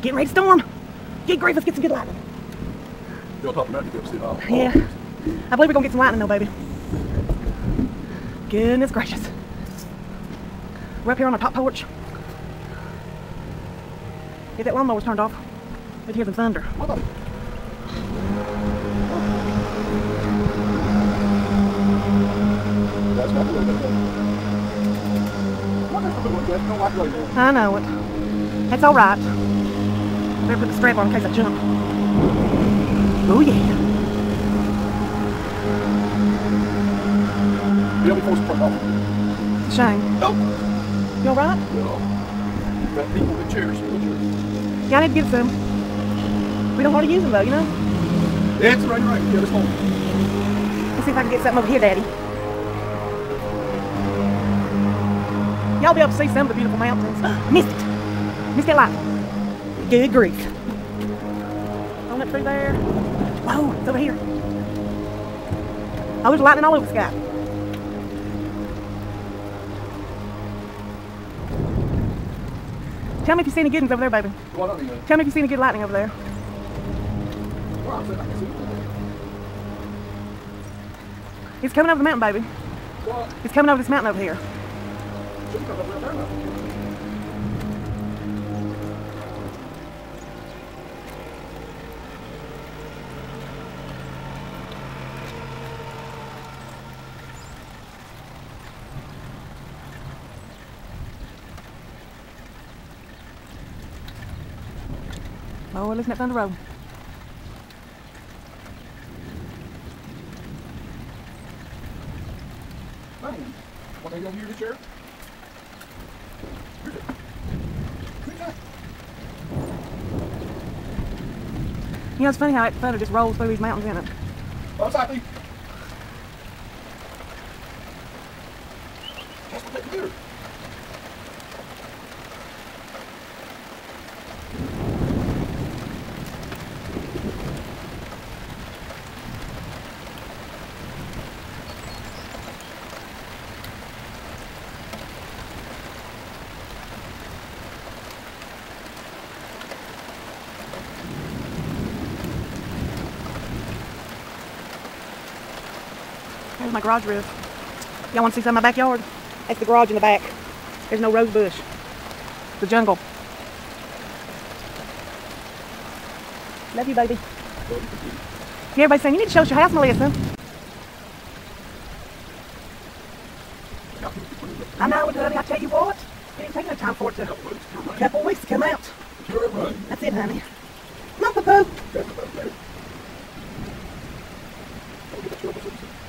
Getting ready to storm. Get grief, let's get some good lightning. You're on top of the mountain, you can go see Yeah. I believe we're gonna get some lightning though, baby. Goodness gracious. We're up here on our top porch. If that lawnmower's turned off, we'd hear some thunder. I know it. That's all right. Better put the strap on in case I jump. Oh yeah. You'll be forced to turn off. It's a shame. Nope. You all right? No. Got people with chairs. Yeah, I need to get some. We don't want to use them though, you know? Yeah, it's right. Yeah, this one. Let's see if I can get something over here, Daddy. Y'all be able to see some of the beautiful mountains. Missed it. Missed that light. Good grief. On up through there. Whoa, it's over here. Oh, there's lightning all over the sky. Tell me if you see any good ones over there, baby. Tell me if you see any good lightning over there. It's coming over the mountain, baby. What? It's coming over this mountain over here. Oh, we're listening at Thunder Road. Want to go here to the chair? You know, it's funny how that thunder just rolls through these mountains, isn't it? Oh, sorry. That's what they do. There's my garage roof. Y'all want to see some of my backyard? That's the garage in the back. There's no rose bush. It's the jungle. Love you, baby. Everybody's saying, you need to show us your house, Melissa. I know, honey. I tell you what, it ain't taking no time for it to a couple of weeks to come out. That's it, honey. Come on, Poo-Poo.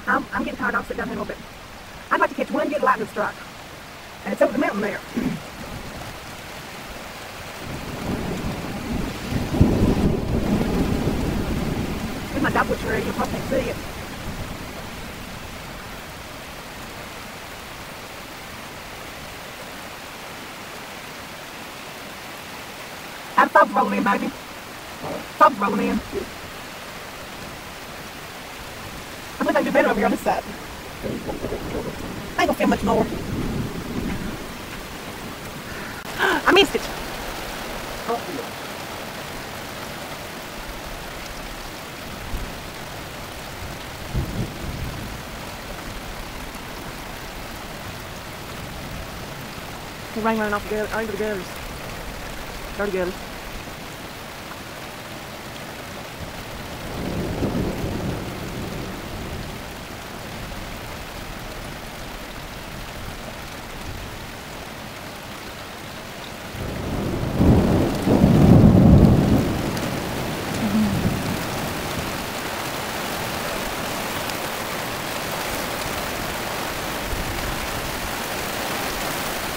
I'm getting tired. I'll sit down here a little bit. I'd like to catch one good lightning strike. And it's over the mountain there. There's my dog butcher area. You probably can't see it. That fog's rolling in, baby. Fog's rolling in. I think I do better over here on this side. I ain't gonna feel much more. I missed it. The rain running off the gutters, into the gutters. Dirty gutters.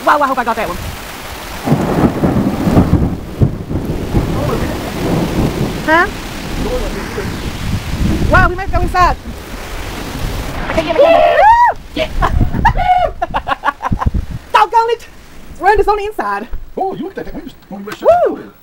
Wow, I hope I got that one. Huh? Wow, we might go inside. I can't get it. Doggone it! It's running us on the inside. Oh, you looked at that. We just want to Woo!